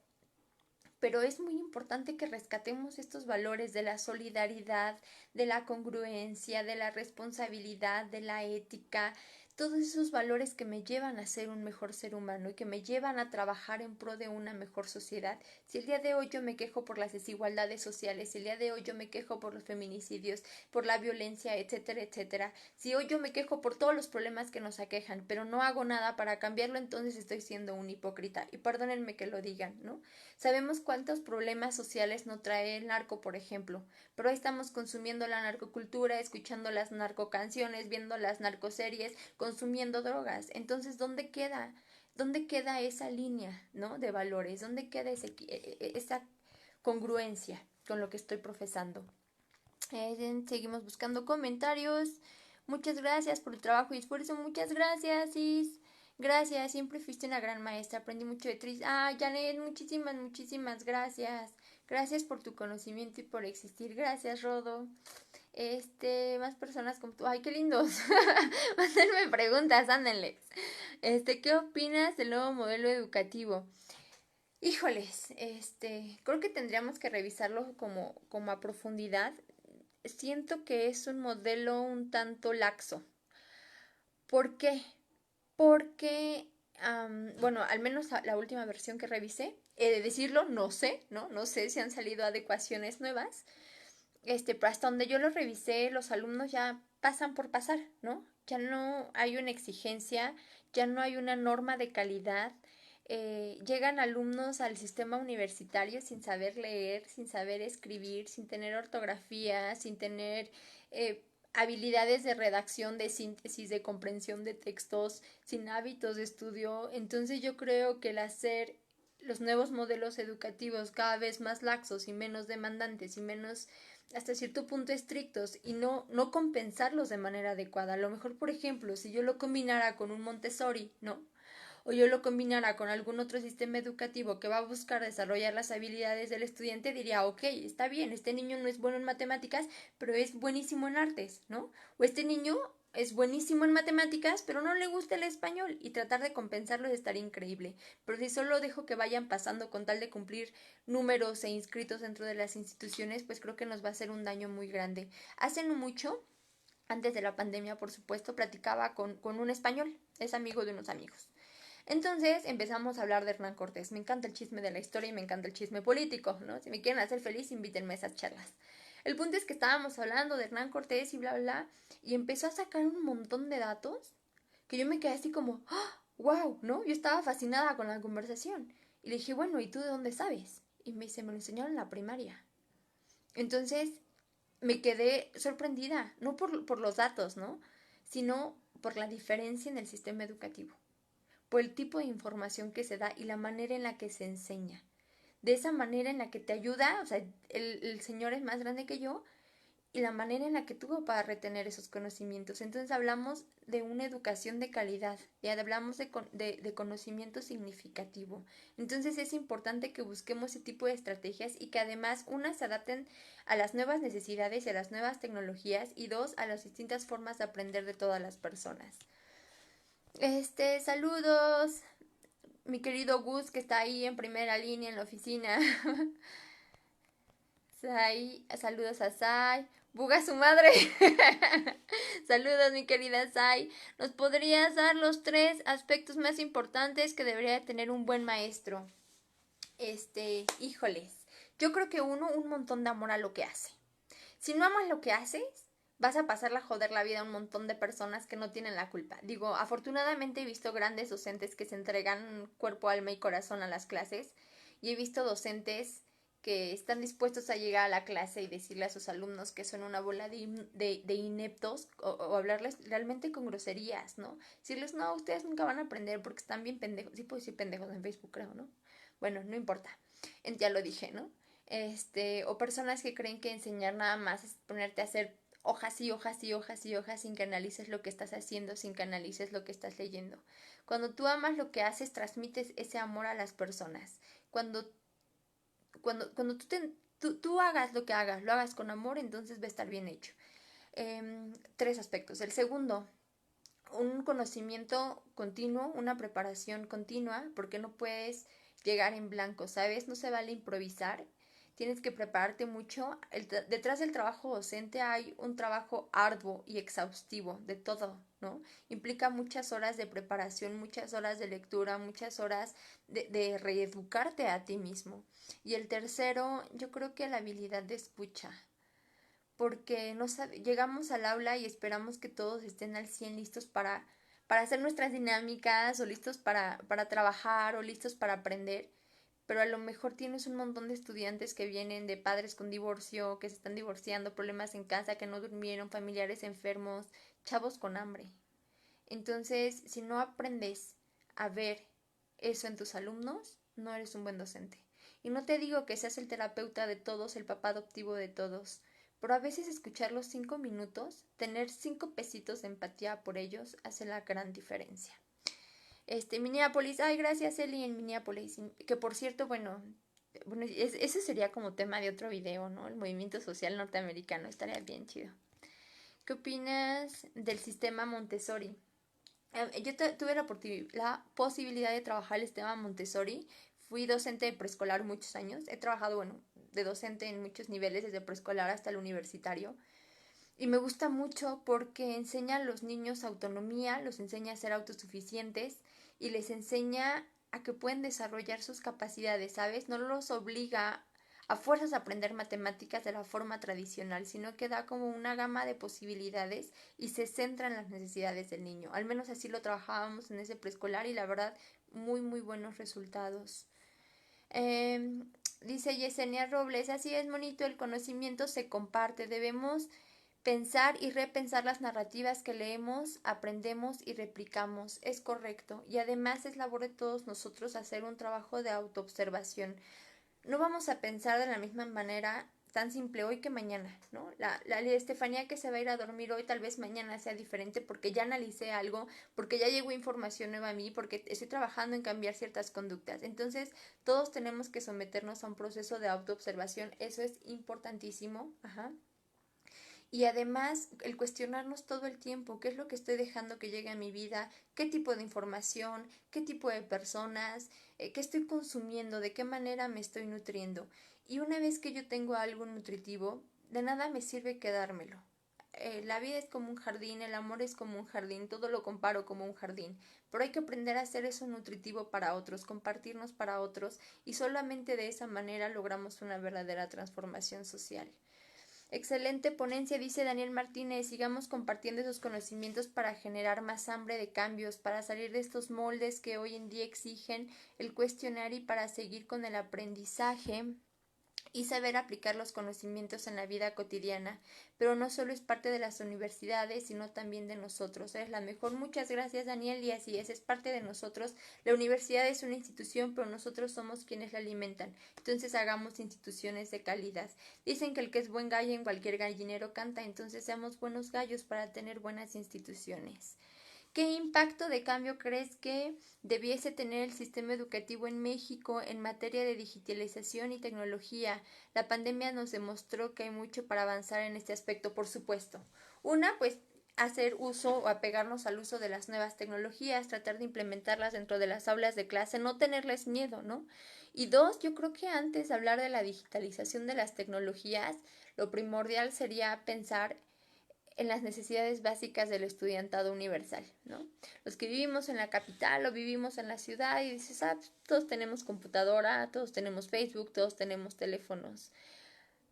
pero es muy importante que rescatemos estos valores de la solidaridad, de la congruencia, de la responsabilidad, de la ética, todos esos valores que me llevan a ser un mejor ser humano y que me llevan a trabajar en pro de una mejor sociedad. Si el día de hoy yo me quejo por las desigualdades sociales, si el día de hoy yo me quejo por los feminicidios, por la violencia, etcétera, etcétera, si hoy yo me quejo por todos los problemas que nos aquejan, pero no hago nada para cambiarlo, entonces estoy siendo un hipócrita. Y perdónenme que lo digan, ¿no? Sabemos cuántos problemas sociales no trae el narco, por ejemplo, pero ahí estamos consumiendo la narcocultura, escuchando las narcocanciones, viendo las narcoseries, consumiendo drogas. Entonces, ¿dónde queda? ¿Dónde queda esa línea, ¿no? De valores? ¿Dónde queda esa congruencia con lo que estoy profesando? Seguimos buscando comentarios. Muchas gracias por el trabajo y esfuerzo. Muchas gracias, Is. Gracias, siempre fuiste una gran maestra, aprendí mucho de Tris. Ah, Janet, muchísimas, muchísimas gracias. Gracias por tu conocimiento y por existir. Gracias, Rodo. Más personas como tú. Ay, qué lindos. Mándenme preguntas, ándenles. ¿Qué opinas del nuevo modelo educativo? Híjoles, creo que tendríamos que revisarlo como a profundidad. Siento que es un modelo un tanto laxo. ¿Por qué? Porque, bueno, al menos la última versión que revisé, he de decirlo, no sé, ¿no? No sé si han salido adecuaciones nuevas. Pero hasta donde yo lo revisé, los alumnos ya pasan por pasar, ¿no? Ya no hay una exigencia, ya no hay una norma de calidad. Llegan alumnos al sistema universitario sin saber leer, sin saber escribir, sin tener ortografía, sin tener habilidades de redacción, de síntesis, de comprensión de textos, sin hábitos de estudio. Entonces yo creo que el hacer los nuevos modelos educativos cada vez más laxos y menos demandantes y menos hasta cierto punto estrictos y no compensarlos de manera adecuada. A lo mejor, por ejemplo, si yo lo combinara con un Montessori, ¿no? O yo lo combinara con algún otro sistema educativo que va a buscar desarrollar las habilidades del estudiante, diría, ok, está bien, este niño no es bueno en matemáticas, pero es buenísimo en artes, ¿no? O este niño es buenísimo en matemáticas, pero no le gusta el español y tratar de compensarlo estaría increíble. Pero si solo dejo que vayan pasando con tal de cumplir números e inscritos dentro de las instituciones, pues creo que nos va a hacer un daño muy grande. Hace no mucho, antes de la pandemia, por supuesto, platicaba con un español, es amigo de unos amigos. Entonces empezamos a hablar de Hernán Cortés. Me encanta el chisme de la historia y me encanta el chisme político, ¿no? Si me quieren hacer feliz, invítenme a esas charlas. El punto es que estábamos hablando de Hernán Cortés y bla, bla, bla, y empezó a sacar un montón de datos que yo me quedé así como, ¡oh, wow! ¿No? Yo estaba fascinada con la conversación. Y le dije, bueno, ¿y tú de dónde sabes? Y me dice, me lo enseñaron en la primaria. Entonces me quedé sorprendida, no por los datos, ¿no? Sino por la diferencia en el sistema educativo, por el tipo de información que se da y la manera en la que se enseña. De esa manera en la que te ayuda, o sea, el señor es más grande que yo, y la manera en la que tuvo para retener esos conocimientos. Entonces hablamos de una educación de calidad, y hablamos de conocimiento significativo. Entonces es importante que busquemos ese tipo de estrategias y que además, una, se adapten a las nuevas necesidades y a las nuevas tecnologías, y dos, a las distintas formas de aprender de todas las personas. Saludos, mi querido Gus, que está ahí en primera línea en la oficina. Sai, saludos a Sai. Buga su madre. Saludos, mi querida Sai. ¿Nos podrías dar los 3 aspectos más importantes que debería tener un buen maestro? Híjoles. Yo creo que uno, un montón de amor a lo que hace. Si no amas lo que haces, vas a pasarla a joder la vida a un montón de personas que no tienen la culpa. Digo, afortunadamente he visto grandes docentes que se entregan cuerpo, alma y corazón a las clases, y he visto docentes que están dispuestos a llegar a la clase y decirle a sus alumnos que son una bola de ineptos, o hablarles realmente con groserías, ¿no? Decirles, no, ustedes nunca van a aprender porque están bien pendejos. Sí puedo decir pendejos en Facebook, creo, ¿no? Bueno, no importa. Ya lo dije, ¿no? O personas que creen que enseñar nada más es ponerte a hacer hojas y hojas y hojas y hojas sin que analices lo que estás haciendo, sin que analices lo que estás leyendo. Cuando tú amas lo que haces, transmites ese amor a las personas. Cuando tú hagas lo que hagas, lo hagas con amor, entonces va a estar bien hecho. 3 aspectos. El segundo, un conocimiento continuo, una preparación continua, porque no puedes llegar en blanco, ¿sabes? No se vale improvisar, tienes que prepararte mucho. Detrás del trabajo docente hay un trabajo arduo y exhaustivo de todo, ¿no? Implica muchas horas de preparación, muchas horas de lectura, muchas horas de reeducarte a ti mismo. Y el tercero, yo creo que la habilidad de escucha, porque llegamos al aula y esperamos que todos estén al 100 listos para hacer nuestras dinámicas, o listos para trabajar, o listos para aprender, pero a lo mejor tienes un montón de estudiantes que vienen de padres con divorcio, que se están divorciando, problemas en casa, que no durmieron, familiares enfermos, chavos con hambre. Entonces, si no aprendes a ver eso en tus alumnos, no eres un buen docente. Y no te digo que seas el terapeuta de todos, el papá adoptivo de todos, pero a veces escucharlos 5 minutos, tener 5 pesitos de empatía por ellos, hace la gran diferencia. Minneapolis, ay, gracias Eli en Minneapolis, que por cierto, bueno, ese sería como tema de otro video, ¿no? El movimiento social norteamericano, estaría bien chido. ¿Qué opinas del sistema Montessori? Yo tuve la posibilidad de trabajar el sistema Montessori. Fui docente de preescolar muchos años. He trabajado, bueno, de docente en muchos niveles, desde preescolar hasta el universitario. Y me gusta mucho porque enseña a los niños autonomía, los enseña a ser autosuficientes y les enseña a que pueden desarrollar sus capacidades, ¿sabes? No los obliga a fuerzas a aprender matemáticas de la forma tradicional, sino que da como una gama de posibilidades y se centra en las necesidades del niño. Al menos así lo trabajábamos en ese preescolar y la verdad, muy, muy buenos resultados. Dice Yesenia Robles, así es, monito, el conocimiento se comparte, debemos pensar y repensar las narrativas que leemos, aprendemos y replicamos. Es correcto. Y además es labor de todos nosotros hacer un trabajo de autoobservación. No vamos a pensar de la misma manera tan simple hoy que mañana, ¿no? La Estefanía que se va a ir a dormir hoy tal vez mañana sea diferente porque ya analicé algo, porque ya llegó información nueva a mí, porque estoy trabajando en cambiar ciertas conductas. Entonces, todos tenemos que someternos a un proceso de autoobservación. Eso es importantísimo. Ajá. Y además el cuestionarnos todo el tiempo, qué es lo que estoy dejando que llegue a mi vida, qué tipo de información, qué tipo de personas, qué estoy consumiendo, de qué manera me estoy nutriendo. Y una vez que yo tengo algo nutritivo, de nada me sirve quedármelo. La vida es como un jardín, el amor es como un jardín, todo lo comparo como un jardín, pero hay que aprender a hacer eso nutritivo para otros, compartirnos para otros y solamente de esa manera logramos una verdadera transformación social. Excelente ponencia, dice Daniel Martínez. Sigamos compartiendo esos conocimientos para generar más hambre de cambios, para salir de estos moldes que hoy en día exigen el cuestionar y para seguir con el aprendizaje y saber aplicar los conocimientos en la vida cotidiana, pero no solo es parte de las universidades, sino también de nosotros. Es la mejor. Muchas gracias, Daniel, y así es parte de nosotros. La universidad es una institución, pero nosotros somos quienes la alimentan. Entonces hagamos instituciones de calidad. Dicen que el que es buen gallo en cualquier gallinero canta, entonces seamos buenos gallos para tener buenas instituciones. ¿Qué impacto de cambio crees que debiese tener el sistema educativo en México en materia de digitalización y tecnología? La pandemia nos demostró que hay mucho para avanzar en este aspecto, por supuesto. Una, pues hacer uso o apegarnos al uso de las nuevas tecnologías, tratar de implementarlas dentro de las aulas de clase, no tenerles miedo, ¿no? Y dos, yo creo que antes de hablar de la digitalización de las tecnologías, lo primordial sería pensar en las necesidades básicas del estudiantado universal, ¿no? Los que vivimos en la capital o vivimos en la ciudad y dices, todos tenemos computadora, todos tenemos Facebook, todos tenemos teléfonos,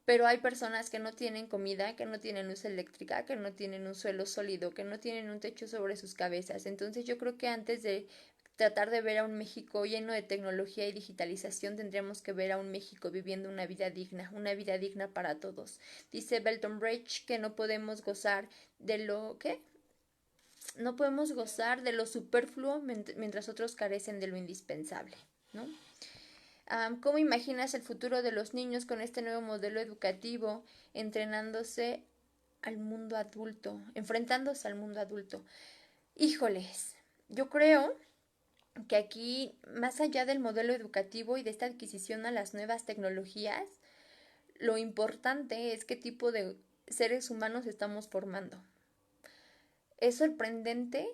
pero hay personas que no tienen comida, que no tienen luz eléctrica, que no tienen un suelo sólido, que no tienen un techo sobre sus cabezas. Entonces yo creo que antes de tratar de ver a un México lleno de tecnología y digitalización, tendríamos que ver a un México viviendo una vida digna para todos. Dice Belton Bridge que no podemos gozar de lo que no podemos gozar de lo superfluo mientras otros carecen de lo indispensable, ¿no? ¿Cómo imaginas el futuro de los niños con este nuevo modelo educativo, entrenándose al mundo adulto, enfrentándose al mundo adulto? Híjoles, yo creo que aquí, más allá del modelo educativo y de esta adquisición a las nuevas tecnologías, lo importante es qué tipo de seres humanos estamos formando. Es sorprendente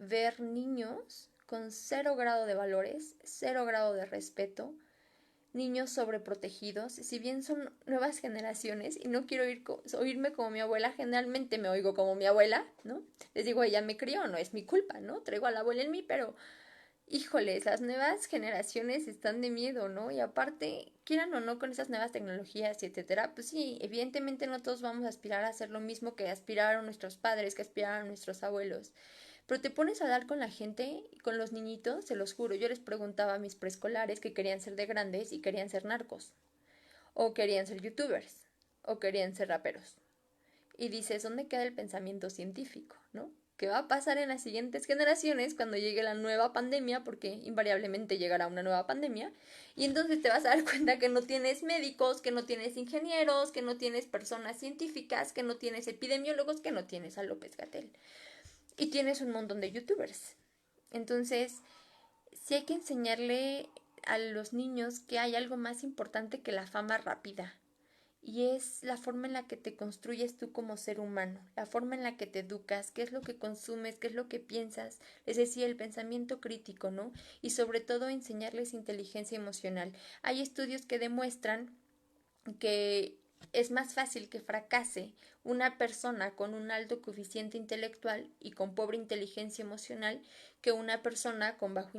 ver niños con 0 grado de valores, 0 grado de respeto, niños sobreprotegidos, si bien son nuevas generaciones y no quiero oírme como mi abuela, generalmente me oigo como mi abuela, ¿no? Les digo, ella me crió, no es mi culpa, ¿no? Traigo a la abuela en mí, pero híjoles, las nuevas generaciones están de miedo, ¿no? Y aparte, quieran o no con esas nuevas tecnologías y etcétera, pues sí, evidentemente no todos vamos a aspirar a hacer lo mismo que aspiraron nuestros padres, que aspiraron nuestros abuelos. Pero te pones a hablar con la gente, con los niñitos, se los juro, yo les preguntaba a mis preescolares que querían ser de grandes y querían ser narcos, o querían ser youtubers, o querían ser raperos. Y dices, ¿dónde queda el pensamiento científico, no? ¿Qué va a pasar en las siguientes generaciones cuando llegue la nueva pandemia? Porque invariablemente llegará una nueva pandemia. Y entonces te vas a dar cuenta que no tienes médicos, que no tienes ingenieros, que no tienes personas científicas, que no tienes epidemiólogos, que no tienes a López-Gatell. Y tienes un montón de youtubers. Entonces, sí hay que enseñarle a los niños que hay algo más importante que la fama rápida. Y es la forma en la que te construyes tú como ser humano, la forma en la que te educas, qué es lo que consumes, qué es lo que piensas, es decir, el pensamiento crítico, ¿no? Y sobre todo enseñarles inteligencia emocional. Hay estudios que demuestran que es más fácil que fracase una persona con un alto coeficiente intelectual y con pobre inteligencia emocional que una persona con bajo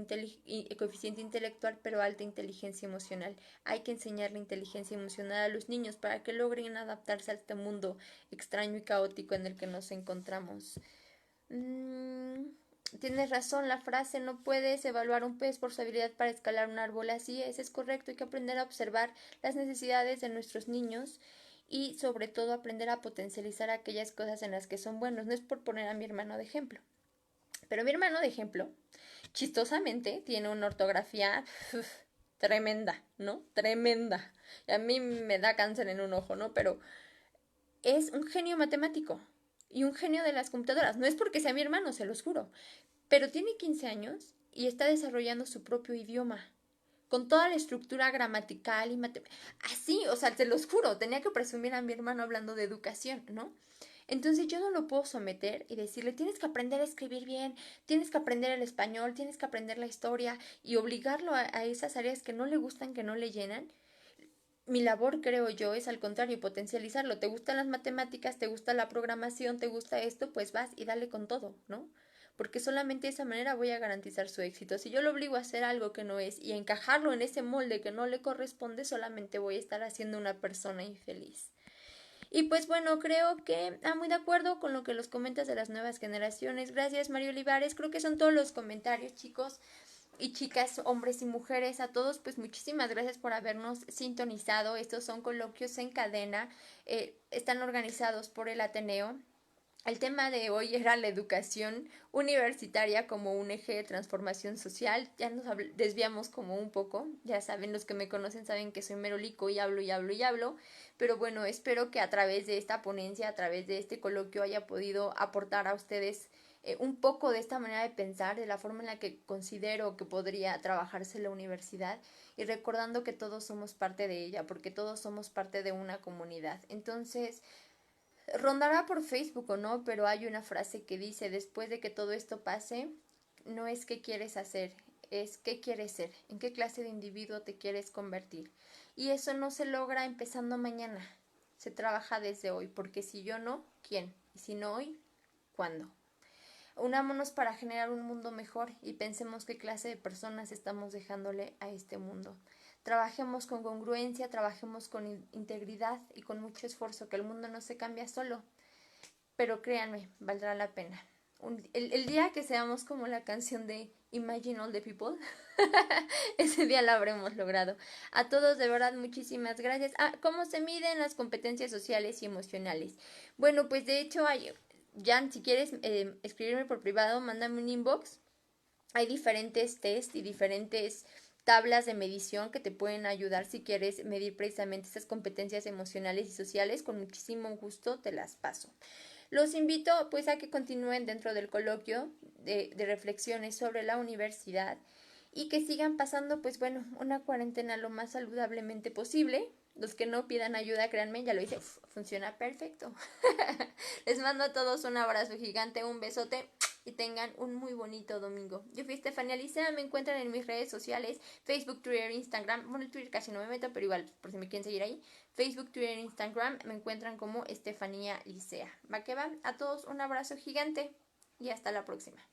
coeficiente intelectual pero alta inteligencia emocional. Hay que enseñarle inteligencia emocional a los niños para que logren adaptarse a este mundo extraño y caótico en el que nos encontramos. Tienes razón, la frase no puedes evaluar un pez por su habilidad para escalar un árbol. Así es correcto, hay que aprender a observar las necesidades de nuestros niños y sobre todo aprender a potencializar aquellas cosas en las que son buenos. No es por poner a mi hermano de ejemplo, pero mi hermano de ejemplo, chistosamente, tiene una ortografía tremenda, ¿no? Tremenda. Y a mí me da cáncer en un ojo, ¿no? Pero es un genio matemático y un genio de las computadoras. No es porque sea mi hermano, se los juro, pero tiene 15 años y está desarrollando su propio idioma, con toda la estructura gramatical y matemática. Así, o sea, te los juro, tenía que presumir a mi hermano hablando de educación, ¿no? Entonces yo no lo puedo someter y decirle, tienes que aprender a escribir bien, tienes que aprender el español, tienes que aprender la historia y obligarlo a esas áreas que no le gustan, que no le llenan. Mi labor, creo yo, es al contrario, potencializarlo. ¿Te gustan las matemáticas? ¿Te gusta la programación? ¿Te gusta esto? Pues vas y dale con todo, ¿no? Porque solamente de esa manera voy a garantizar su éxito. Si yo lo obligo a hacer algo que no es y a encajarlo en ese molde que no le corresponde, solamente voy a estar haciendo una persona infeliz. Y pues bueno, creo que muy de acuerdo con lo que los comentas de las nuevas generaciones. Gracias, Mario Olivares. Creo que son todos los comentarios, chicos y chicas, hombres y mujeres, a todos, pues muchísimas gracias por habernos sintonizado. Estos son coloquios en cadena, están organizados por el Ateneo. El tema de hoy era la educación universitaria como un eje de transformación social. Ya nos desviamos como un poco. Ya saben, los que me conocen saben que soy merolico y hablo y hablo y hablo. Pero bueno, espero que a través de esta ponencia, a través de este coloquio, haya podido aportar a ustedes un poco de esta manera de pensar, de la forma en la que considero que podría trabajarse la universidad y recordando que todos somos parte de ella, porque todos somos parte de una comunidad. Entonces, rondará por Facebook o no, pero hay una frase que dice, después de que todo esto pase, no es qué quieres hacer, es qué quieres ser, en qué clase de individuo te quieres convertir. Y eso no se logra empezando mañana, se trabaja desde hoy, porque si yo no, ¿quién? Y si no hoy, ¿cuándo? Unámonos para generar un mundo mejor y pensemos qué clase de personas estamos dejándole a este mundo. Trabajemos con congruencia, trabajemos con integridad y con mucho esfuerzo, que el mundo no se cambia solo, pero créanme, valdrá la pena. El día que seamos como la canción de Imagine All the People, ese día lo habremos logrado. A todos, de verdad, muchísimas gracias. ¿Cómo se miden las competencias sociales y emocionales? Bueno, pues de hecho hay... Jan, si quieres escribirme por privado, mándame un inbox. Hay diferentes test y diferentes tablas de medición que te pueden ayudar si quieres medir precisamente esas competencias emocionales y sociales. Con muchísimo gusto te las paso. Los invito pues a que continúen dentro del coloquio de reflexiones sobre la universidad y que sigan pasando pues bueno una cuarentena lo más saludablemente posible. Los que no pidan ayuda, créanme, ya lo hice, funciona perfecto. Les mando a todos un abrazo gigante, un besote y tengan un muy bonito domingo. Yo fui Estefanía Licea, me encuentran en mis redes sociales, Facebook, Twitter, Instagram. Bueno, Twitter casi no me meto, pero igual, por si me quieren seguir ahí. Facebook, Twitter, Instagram, me encuentran como Estefanía Licea. Va que va, a todos un abrazo gigante y hasta la próxima.